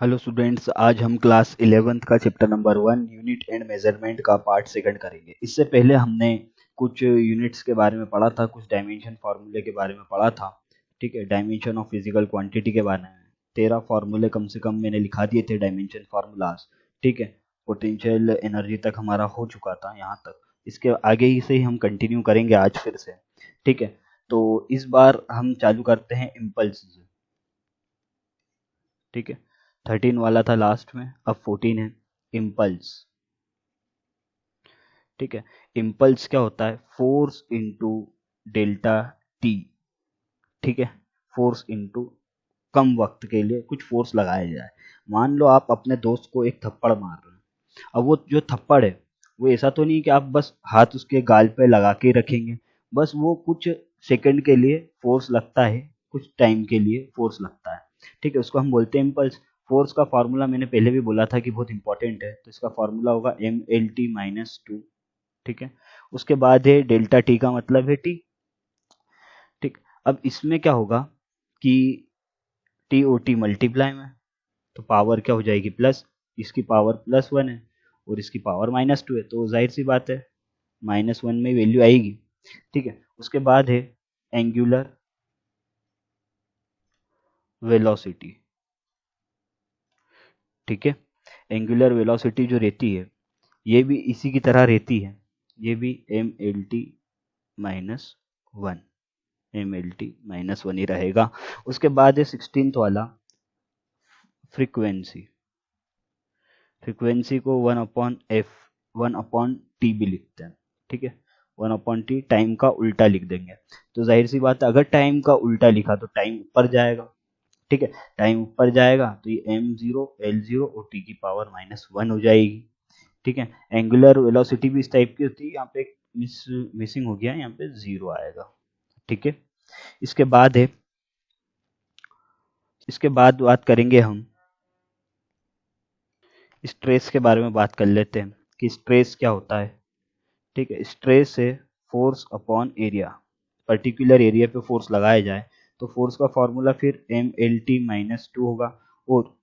Hello students, आज हम class 11th का chapter number 1 unit and measurement का पार्ट सेकंड करेंगे। इससे पहले हमने कुछ यूनिट्स के बारे में पढ़ा था, कुछ डायमेंशन फार्मूले के बारे में पढ़ा था। ठीक है, डायमेंशन ऑफ फिजिकल क्वांटिटी के बारे में 13 फार्मूले कम से कम मैंने लिखा दिए थे, डायमेंशन फार्मूलाज। ठीक है, पोटेंशियल एनर्जी तक हमारा हो चुका था यहाँ तक। इसके आगे ही से ही हम कंटिन्यू करेंगे आज फिर से। ठीक है, तो इस बार हम चालू करते हैं इम्पल्स। ठीक है, 13 वाला था लास्ट में, अब 14 है इम्पल्स। ठीक है, इम्पल्स क्या होता है? Force into delta T. ठीक है, फोर्स इनटू कम वक्त के लिए कुछ फोर्स लगाया जाए। मान लो आप अपने दोस्त को एक थप्पड़ मार रहे हैं। अब वो जो थप्पड़ है वो ऐसा तो नहीं कि आप बस हाथ उसके गाल पे लगा के रखेंगे, बस वो कुछ सेकंड के लिए फोर्स लगता है, कुछ टाइम के लिए फोर्स लगता है। ठीक है, उसको हम बोलते हैं इम्पल्स। फोर्स का फार्मूला मैंने पहले भी बोला था कि बहुत इंपॉर्टेंट है, तो इसका फार्मूला होगा mlt-2। ठीक है, उसके बाद है डेल्टा टी का मतलब है टी। ठीक, अब इसमें क्या होगा कि टी ओ टी मल्टीप्लाई में, तो पावर क्या हो जाएगी प्लस, इसकी पावर +1 है और इसकी पावर -2 है, तो जाहिर सी बात है -1 में वैल्यू आएगी। ठीक है, उसके बाद है एंगुलर वेलोसिटी। ठीक है, एंगुलर वेलोसिटी जो रहती है ये भी इसी की तरह रहती है, ये भी -1 mlt-1 ही रहेगा। उसके बाद है 16th वाला फ्रीक्वेंसी। फ्रीक्वेंसी को 1/f 1/t भी लिखते हैं। ठीक है, 1/t टाइम का उल्टा लिख देंगे, तो जाहिर सी बात है अगर टाइम का उल्टा लिखा तो टाइम ऊपर जाएगा। ठीक है, टाइम ऊपर जाएगा तो ये m0 l0 और t की पावर -1 हो जाएगी। ठीक है, एंगुलर वेलोसिटी भी इस टाइप की होती है, यहाँ पे मिसिंग हो गया, यहाँ पे 0 आएगा। ठीक है, इसके बाद है, इसके बाद बात करेंगे हम स्ट्रेस के बारे में। बात कर लेते हैं कि स्ट्रेस क्या होता है। ठीक है, स्ट्रेस है force upon area. Particular area पे फोर्स लगाया जाए तो फोर्स का फॉर्मूला फिर mlt-2 होगा और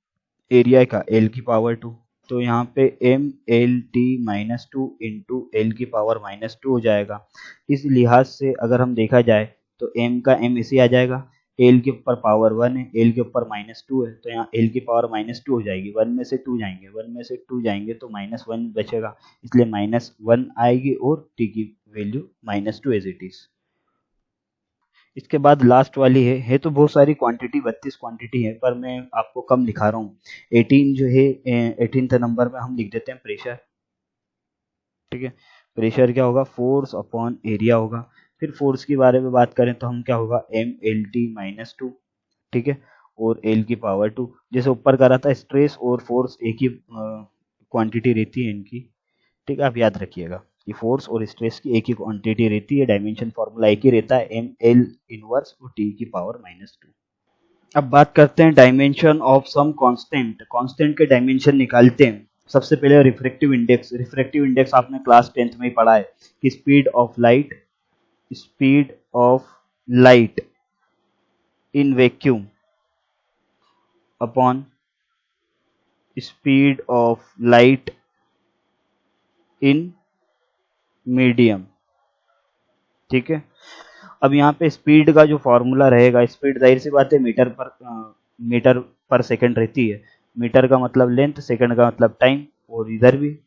एरिया का l⁻²। तो यहाँ पे mlt-2 इंटू l⁻² हो जाएगा। इस लिहाज से अगर हम देखा जाए तो m का m ऐसे आ जाएगा, l के ऊपर पावर 1 है, l के ऊपर -2 है, तो यहाँ l की पावर -2 हो जाएगी। 1 में से 2 जाएंगे, 1 में से 2 जाएंगे तो -1 बचेगा, इसलिए -1 आएगी और t की वैल्यू -2 एज इट इज। इसके बाद लास्ट वाली है तो बहुत सारी क्वांटिटी, 32 क्वांटिटी है, पर मैं आपको कम लिखा रहा हूँ। 18 जो है, 18th नंबर में हम लिख देते हैं प्रेशर। ठीक है, प्रेशर क्या होगा? फोर्स अपॉन एरिया होगा। फिर फोर्स के बारे में बात करें तो हम क्या होगा, mlt-2। ठीक है, और l⁻²। जैसे ऊपर करा था, स्ट्रेस और फोर्स एक ही क्वांटिटी रहती है इनकी। ठीक है, आप याद रखिएगा कि फोर्स और स्ट्रेस की एक ही क्वांटिटी रहती है, डायमेंशन फार्मूला एक ही रहता है, ml इनवर्स और t की पावर -2। अब बात करते हैं dimension of some constant. Constant के डायमेंशन निकालते हैं। सबसे पहले रिफ्रैक्टिव इंडेक्स। रिफ्रैक्टिव इंडेक्स आपने क्लास 10th में ही पढ़ा है कि speed of light in vacuum upon speed of light in medium. ठीक है, अब यहाँ पे स्पीड का जो फॉर्मूला रहेगा, स्पीड जाहिर सी बात है मीटर पर सेकंड रहती है। मीटर का मतलब लेंथ, सेकंड का मतलब टाइम, और इधर भी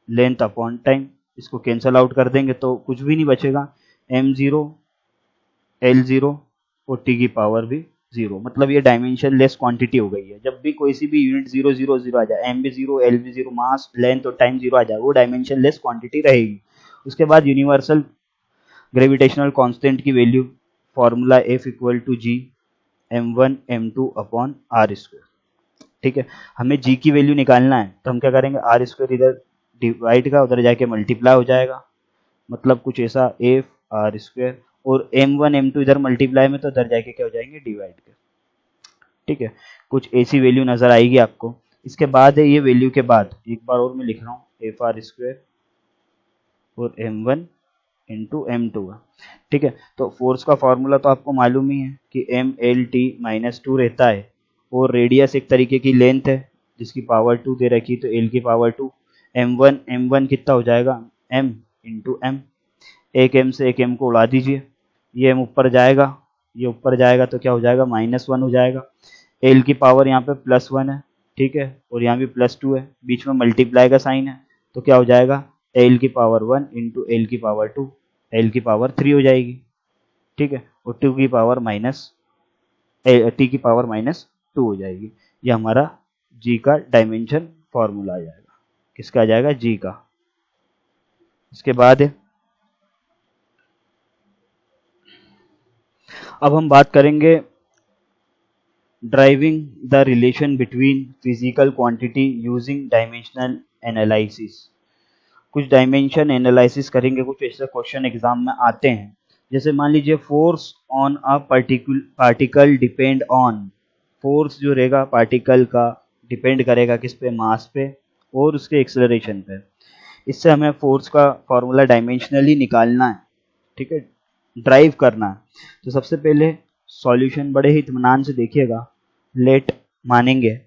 लेंथ अपॉन टाइम। इसको कैंसल आउट कर देंगे तो कुछ भी नहीं बचेगा, m0 l0 और t की पावर भी 0। मतलब ये डायमेंशन लेस क्वांटिटी हो गई है। जब भी कोई सी भी यूनिट 0 0 0 आ जाए, m भी 0 l भी 0, मास लेंथ और टाइम 0 आ जाए, वो डायमेंशन लेस क्वांटिटी रहेगी। उसके बाद यूनिवर्सल ग्रेविटेशनल कांस्टेंट की value, formula F = G m1 m2 upon r square. ठीक है, हमें g की वैल्यू निकालना है तो हम क्या करेंगे, r स्क्वायर इधर डिवाइड का उधर जाके मल्टीप्लाई हो जाएगा, मतलब कुछ ऐसा F r स्क्वायर, और m1 m2 इधर मल्टीप्लाई में तो उधर जाके क्या हो जाएंगे, डिवाइड के। ठीक है, कुछ ऐसी वैल्यू नजर आएगी आपको। इसके बाद है ये वैल्यू के बाद एक बार और मैं लिख रहा हूँ, F r स्क्वायर और m1 इंटू m2 है। ठीक है, तो फोर्स का फॉर्मूला तो आपको मालूम ही है कि mlt-2 रहता है और रेडियस एक तरीके की लेंथ है, जिसकी पावर 2 दे रखी, तो एल की पावर 2, m1 कितना हो जाएगा, m इंटू एम, एक m से एक m को उड़ा दीजिए, ये m ऊपर जाएगा, ये ऊपर जाएगा तो क्या हो जाएगा, -1 हो जाएगा। एल की पावर यहाँ पे +1 है, ठीक है, और यहाँ भी +2 है, बीच में मल्टीप्लाई का साइन है, तो क्या हो जाएगा, एल की पावर 1 इंटू एल की पावर 2, एल की पावर 3 हो जाएगी, ठीक है, और टी की पावर -2 हो जाएगी। ये हमारा जी का डायमेंशन फॉर्मूला आ जाएगा। किसका आ जाएगा, जी का। इसके बाद अब हम बात करेंगे driving the relation between physical quantity using dimensional analysis. कुछ डायमेंशन एनालिसिस करेंगे, कुछ ऐसे क्वेश्चन एग्जाम में आते हैं। जैसे मान लीजिए force on a particle depend on, force जो रहेगा पार्टिकल का डिपेंड करेगा किस पे, मास पे और उसके एक्सेलरेशन पे। इससे हमें फोर्स का फॉर्मूला डायमेंशनली निकालना है, ठीक है, ड्राइव करना है। तो सबसे पहले सॉल्यूशन बड़े ही इत्मीनान से देखिएगा, लेट मानेंगे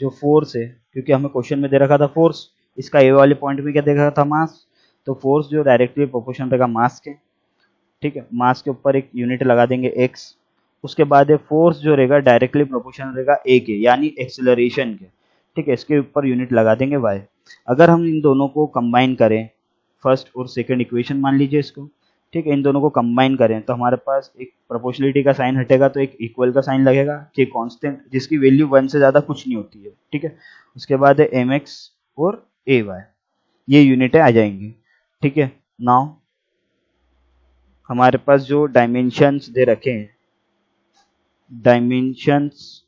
जो फोर्स है, क्योंकि हमें क्वेश्चन में दे रखा था फोर्स, इसका ए वाले पॉइंट में क्या दे रखा था, मास, तो फोर्स जो डायरेक्टली प्रोपोर्शनल रहेगा मास के, ठीक है, मास के ऊपर एक यूनिट लगा देंगे x, उसके बाद है फोर्स जो रहेगा डायरेक्टली प्रोपोर्शनल रहेगा a के, यानी एक्सेलरेशन के, ठीक है, इसके ऊपर यूनिट लगा देंगे y। अगर हम इन दोनों को कंबाइन करें, फर्स्ट और सेकंड इक्वेशन मान लीजिए इसको, ठीक है, इन दोनों को कंबाइन करें तो हमारे पास एक प्रोपोर्शनलिटी का साइन हटेगा तो एक इक्वल का साइन लगेगा, कि कांस्टेंट जिसकी वैल्यू 1 से ज़्यादा कुछ नहीं होती है, ठीक है। उसके बाद है mx और ay, ये यूनिटें आ जाएंगी, ठीक है। नाउ हमारे पास जो डायमेंशंस दे रखे हैं, dimensions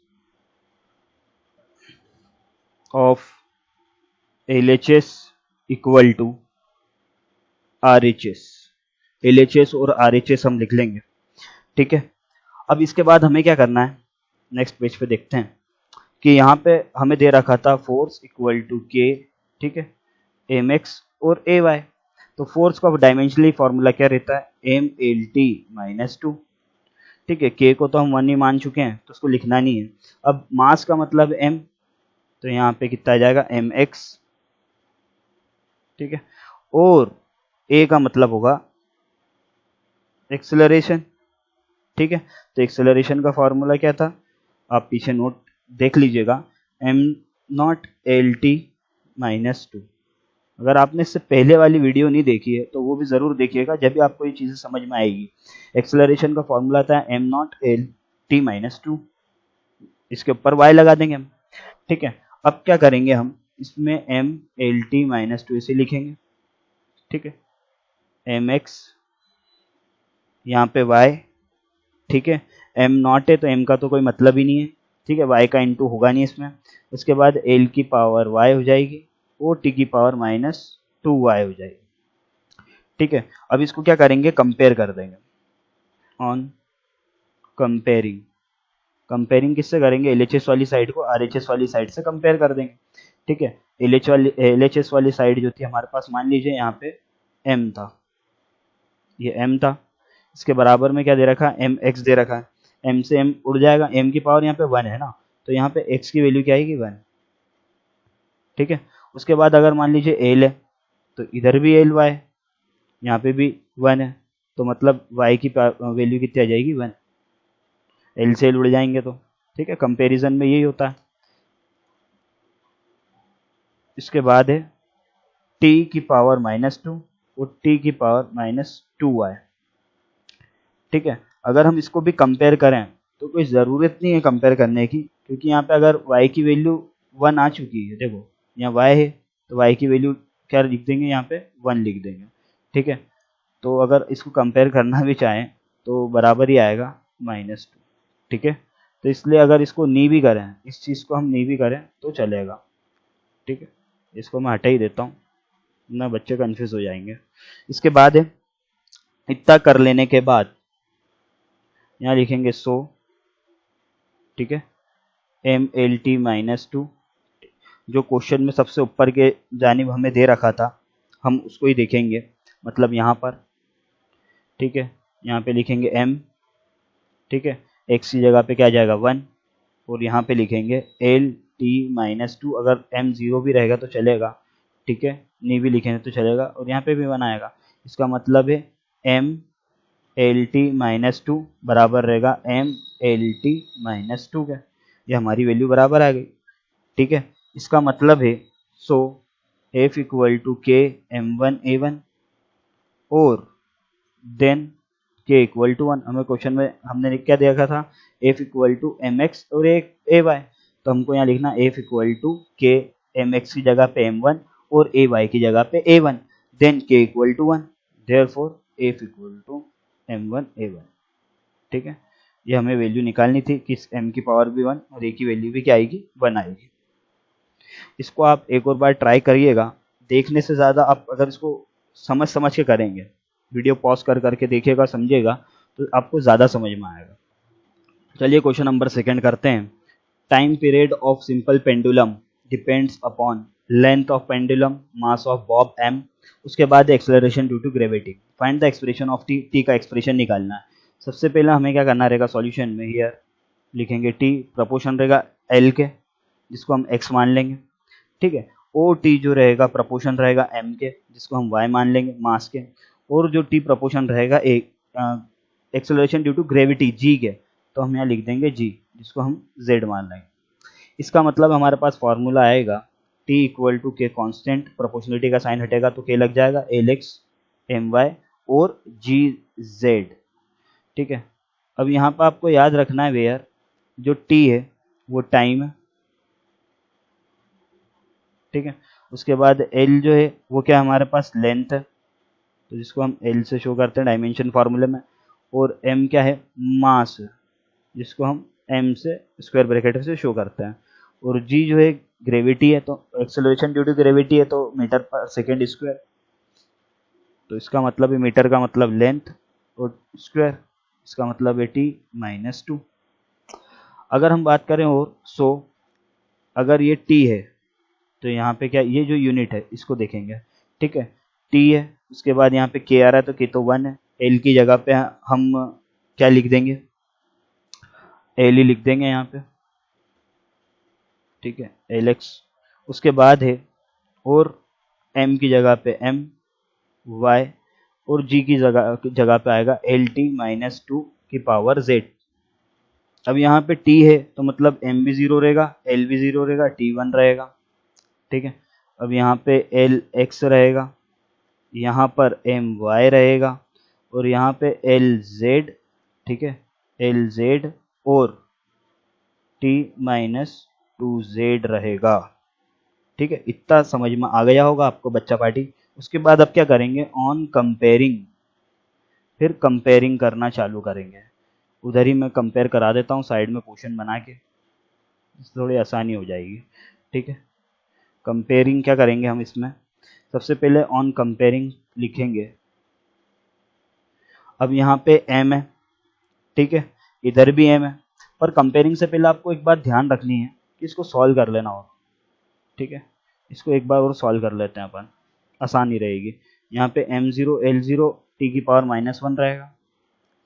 of LHS equal to RHS, LHS और RHS हम लिख लेंगे, ठीक है। अब इसके बाद हमें क्या करना है, नेक्स्ट पेज पे देखते हैं कि यहाँ पे हमें दे रखा था फोर्स इक्वल टू K, ठीक है, mx और ay। तो फोर्स का डायमेंशनली फॉर्मूला क्या रहता है, mLT-2, ठीक है, K को तो हम 1 ही मान चुके हैं तो उसको लिखना नहीं है। अब मास का मतलब m, तो यहाँ पे कितना आ जाएगा, mx, ठीक है, और a का मतलब होगा एक्सेलरेशन, ठीक है। तो एक्सेलरेशन का फॉर्मूला क्या था, आप पीछे नोट देख लीजिएगा, m0LT-2। अगर आपने इससे पहले वाली वीडियो नहीं देखी है तो वो भी ज़रूर देखिएगा, जब भी आपको ये चीज़ें समझ में आएगी। एक्सेलरेशन का फॉर्मूला था m0LT-2, इसके ऊपर y लगा देंगे हम, ठीक है। अब क्या करेंगे हम, इसमें mLT-2 इसे लिखेंगे, ठीक है, mx यहाँ पे y, ठीक है, m0 है तो m का तो कोई मतलब ही नहीं है, ठीक है, y का इंटू होगा नहीं इसमें। उसके बाद l की पावर y हो जाएगी और t की पावर -2y हो जाएगी, ठीक है। अब इसको क्या करेंगे, कंपेयर कर देंगे, ऑन कंपेयरिंग, कंपेयरिंग किससे करेंगे, LHS वाली साइड को RHS वाली साइड से कंपेयर कर देंगे, ठीक है। LHS वाली साइड जो थी हमारे पास, मान लीजिए यहाँ पे m था, ये m था, इसके बराबर में क्या दे रखा है, mx दे रखा है, m से m उड़ जाएगा, m की पावर यहाँ पे 1 है ना, तो यहाँ पे x की वैल्यू क्या आएगी, 1, ठीक है। उसके बाद अगर मान लीजिए l है तो इधर भी ly, यहाँ पे भी 1 है, तो मतलब y की वैल्यू कितनी आ जाएगी, 1, l से l उड़ जाएंगे तो, ठीक है, कंपैरिजन में यही होता है। इसके बाद है t की पावर -2 और t की पावर -2y, ठीक है। अगर हम इसको भी कंपेयर करें तो कोई ज़रूरत नहीं है कंपेयर करने की, क्योंकि यहाँ पे अगर y की वैल्यू 1 आ चुकी है, देखो यहाँ y है तो y की वैल्यू क्या लिख देंगे, यहाँ पे 1 लिख देंगे, ठीक है। तो अगर इसको कंपेयर करना भी चाहें तो बराबर ही आएगा -2, ठीक है। तो इसलिए अगर इसको नी भी करें, इस चीज़ को हम नी भी करें तो चलेगा, ठीक है। इसको मैं हटा ही देता हूँ ना, बच्चे कन्फ्यूज हो जाएंगे। इसके बाद है, इतना कर लेने के बाद यहाँ लिखेंगे 100, ठीक है, mLT-2, जो क्वेश्चन में सबसे ऊपर के जानिब हमें दे रखा था हम उसको ही देखेंगे, मतलब यहाँ पर, ठीक है, यहाँ पे लिखेंगे m, ठीक है, x की जगह पे क्या आ जाएगा 1, और यहाँ पे लिखेंगे l टी-2, अगर m 0 भी रहेगा तो चलेगा, ठीक है, नहीं भी लिखेंगे तो चलेगा, और यहाँ पे भी 1 आएगा। इसका मतलब है m LT-2 बराबर रहेगा m LT-2 का। ये हमारी वैल्यू बराबर आ गई, ठीक है। इसका मतलब है so f equal to k m1a1 और देन k इक्वल टू 1। हमें क्वेश्चन में हमने क्या देखा था, f इक्वल टू mx और एक ay, तो हमको यहाँ लिखना f equal to k mx की जगह पे m1 और ay की जगह पे a1, then k equal to 1, therefore f equal to m1 a1, ठीक है। ये हमें वैल्यू निकालनी थी कि m की पावर भी 1 और a की वैल्यू भी क्या आएगी, 1 आएगी। इसको आप एक और बार ट्राई करिएगा, देखने से ज़्यादा आप अगर इसको समझ के करेंगे, वीडियो पॉज कर करके देखिएगा, समझिएगा, तो आपको ज़्यादा समझ में आएगा। चलिए क्वेश्चन नंबर 2 करते हैं। Time period of simple pendulum depends upon length of pendulum, mass of bob m, उसके बाद acceleration due to gravity. Find the expression of T, T का एक्सप्रेशन निकालना है। सबसे पहले हमें क्या करना रहेगा, सॉल्यूशन में हियर लिखेंगे टी प्रोपोर्शन रहेगा एल के, जिसको हम एक्स मान लेंगे, ठीक है। ओ टी जो रहेगा प्रोपोर्शन रहेगा एम के, जिसको हम वाई मान लेंगे मास के, और जो टी प्रोपोर्शन रहेगा acceleration due to gravity G के, तो हम यहाँ लिख देंगे जी, जिसको हम जेड मान लेंगे। इसका मतलब हमारे पास फॉर्मूला आएगा टी इक्वल टू के कॉन्स्टेंट, प्रोपोर्शनलिटी का साइन हटेगा तो के लग जाएगा, एल एक्स एम वाई और जी जेड, ठीक है। अब यहाँ पर आपको याद रखना है वेयर जो टी है वो टाइम है, ठीक है। उसके बाद एल जो है वो क्या हमारे पास लेंथ है, तो जिसको हम एल से शो करते हैं डायमेंशन फार्मूले में, और एम क्या है मास, जिसको हम एम से स्क्वायर ब्रैकेट से शो करते हैं, और जी जो है ग्रेविटी है, तो एक्सेलरेशन ड्यू टू ग्रेविटी है तो मीटर पर सेकेंड स्क्वायर, तो इसका मतलब है मीटर का मतलब लेंथ और स्क्वायर, इसका मतलब है t-2। अगर हम बात करें और सो अगर ये t है तो यहाँ पे क्या, ये जो यूनिट है इसको देखेंगे, ठीक है, t है, उसके बाद यहाँ पे k आ रहा है तो k तो 1 है, l की जगह पे हम क्या लिख देंगे, l ही लिख देंगे यहाँ पे, ठीक है, lx। उसके बाद है और m की जगह पे m y और g की जगह पे आएगा LT-2 की पावर z। अब यहाँ पे t है तो मतलब m भी 0 रहेगा, l भी 0 रहेगा, t 1 रहेगा, ठीक है। अब यहाँ पे lx रहेगा, यहाँ पर my रहेगा, और यहाँ पे lz, ठीक है, lz और t-2z रहेगा, ठीक है। इतना समझ में आ गया होगा आपको बच्चा पार्टी। उसके बाद अब क्या करेंगे, ऑन कंपेयरिंग, फिर कंपेयरिंग करना चालू करेंगे। उधर ही मैं कंपेयर करा देता हूँ साइड में क्वेश्चन बना के, थोड़ी आसानी हो जाएगी, ठीक है। कंपेयरिंग क्या करेंगे हम इसमें, सबसे पहले ऑन कंपेयरिंग लिखेंगे। अब यहाँ पे m है, ठीक है, इधर भी m है, पर कंपेयरिंग से पहले आपको एक बात ध्यान रखनी है कि इसको सॉल्व कर लेना हो, ठीक है। इसको एक बार और सॉल्व कर लेते हैं अपन, आसानी रहेगी। यहाँ पे m0 l0 t की पावर -1 रहेगा,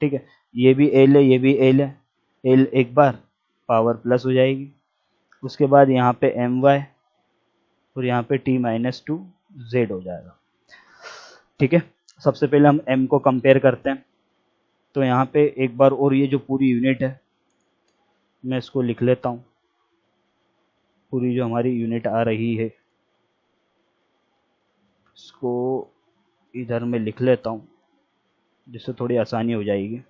ठीक है, ये भी l है, ये भी l है, l एक बार पावर प्लस हो जाएगी। उसके बाद यहाँ पे my और यहाँ पे t-2z हो जाएगा, ठीक है। सबसे पहले हम m को कंपेयर करते हैं, तो यहाँ पे एक बार और ये जो पूरी यूनिट है मैं इसको लिख लेता हूँ, पूरी जो हमारी यूनिट आ रही है इसको इधर में लिख लेता हूँ जिससे थोड़ी आसानी हो जाएगी।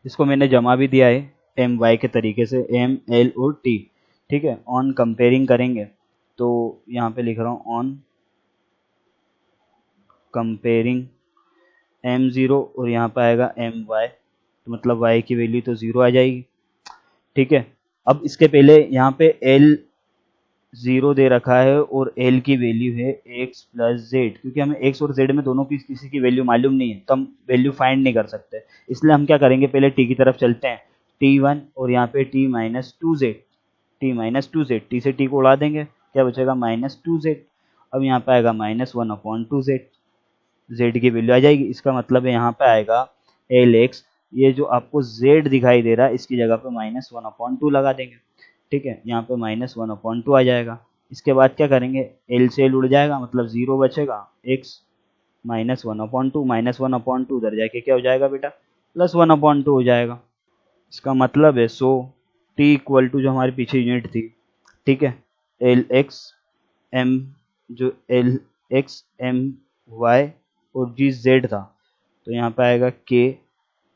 इसको मैंने जमा भी दिया है एम वाई के तरीके से, एम एल और टी, ठीक है। ऑन कंपेयरिंग करेंगे तो यहाँ पे लिख रहा हूँ ऑन कंपेयरिंग m0 और यहाँ पे आएगा my, तो मतलब y की वैल्यू तो 0 आ जाएगी, ठीक है। अब इसके पहले यहाँ पे l 0 दे रखा है और l की वैल्यू है x प्लस z, क्योंकि हमें x और z में दोनों की किसी की वैल्यू मालूम नहीं है तो हम वैल्यू फाइंड नहीं कर सकते, इसलिए हम क्या करेंगे, पहले t की तरफ चलते हैं, t1 और यहाँ पे t-2z, t-2z, t से t को उड़ा देंगे, क्या बचेगा -2z। अब यहाँ पे आएगा -1/2z, z की वैल्यू आ जाएगी, इसका मतलब है यहाँ पे आएगा lx ये जो आपको z दिखाई दे रहा है इसकी जगह पे -1/2 लगा देंगे। ठीक है, यहाँ पे -1/2 आ जाएगा। इसके बाद क्या करेंगे, l से l उड़ जाएगा, मतलब 0 बचेगा, x -1/2, -1/2 उधर जाके क्या हो जाएगा बेटा, +1/2 हो जाएगा। इसका मतलब है सो t इक्वल टू जो हमारे पीछे यूनिट थी, ठीक है, एल एक्स एम, जो एल एक्स एम वाई और जी जेड था, तो यहाँ पे आएगा के।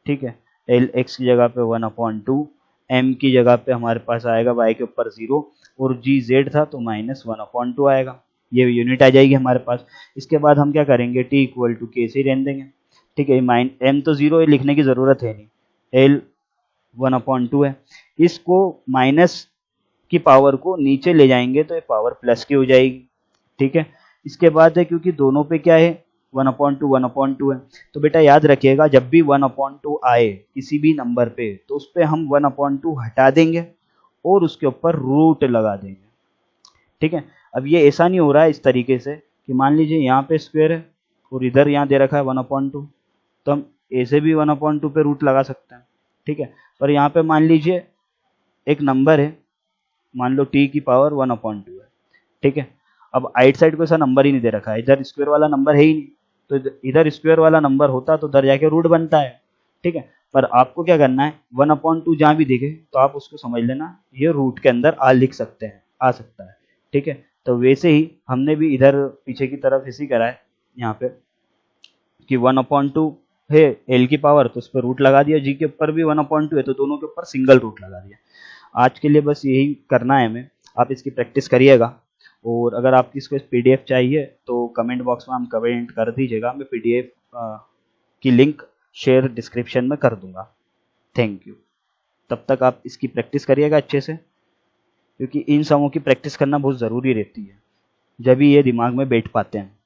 ठीक है, एल एक्स की जगह पे 1/2, एम की जगह पे हमारे पास आएगा वाई के ऊपर 0 और जी जेड था तो -1/2 आएगा। ये यूनिट आ जाएगी हमारे पास। इसके बाद हम क्या करेंगे, टी इक्वल टू के से ही रहने देंगे। ठीक है, एम तो 0 लिखने की ज़रूरत है नहीं, एल 1/2 है। इसको माइनस की पावर को नीचे ले जाएंगे तो ये पावर प्लस की हो जाएगी। ठीक है, इसके बाद है क्योंकि दोनों पे क्या है 1/2 है, तो बेटा याद रखिएगा जब भी 1/2 आए किसी भी नंबर पे तो उस पर हम 1/2 हटा देंगे और उसके ऊपर रूट लगा देंगे। ठीक है, अब ये ऐसा नहीं हो रहा है इस तरीके से कि मान लीजिए यहाँ पे स्क्वायर है और इधर यहाँ दे रखा है 1/2, तो हम ऐसे भी 1/2 पे रूट लगा सकते हैं। ठीक है, पर यहाँ पे मान लीजिए एक नंबर है, मान लो t की पावर 1/2 है। ठीक है, अब आइट साइड को ऐसा नंबर ही नहीं दे रखा है, इधर स्क्वायर वाला नंबर है ही नहीं, तो इधर स्क्वायर वाला नंबर होता तो उधर जाके रूट बनता है। ठीक है, पर आपको क्या करना है, 1/2 जहाँ भी दिखे तो आप उसको समझ लेना ये रूट के अंदर लिख सकते हैं, आ सकता है। ठीक है, तो वैसे ही हमने भी इधर पीछे की तरफ इसी करा है यहाँ पे कि 1/2 है एल की पावर, तो उस पर रूट लगा दिया, जी के ऊपर भी 1/2 है तो दोनों के ऊपर सिंगल रूट लगा दिया। आज के लिए बस यही करना है हमें, आप इसकी प्रैक्टिस करिएगा। और अगर आपकी इसको पीडीएफ चाहिए तो कमेंट बॉक्स में हम कमेंट कर दीजिएगा, मैं पीडीएफ की लिंक शेयर डिस्क्रिप्शन में कर दूंगा। Thank you. तब तक आप इसकी प्रैक्टिस करिएगा अच्छे से, क्योंकि इन समों की प्रैक्टिस करना बहुत ज़रूरी रहती है, जब भी ये दिमाग में बैठ पाते हैं।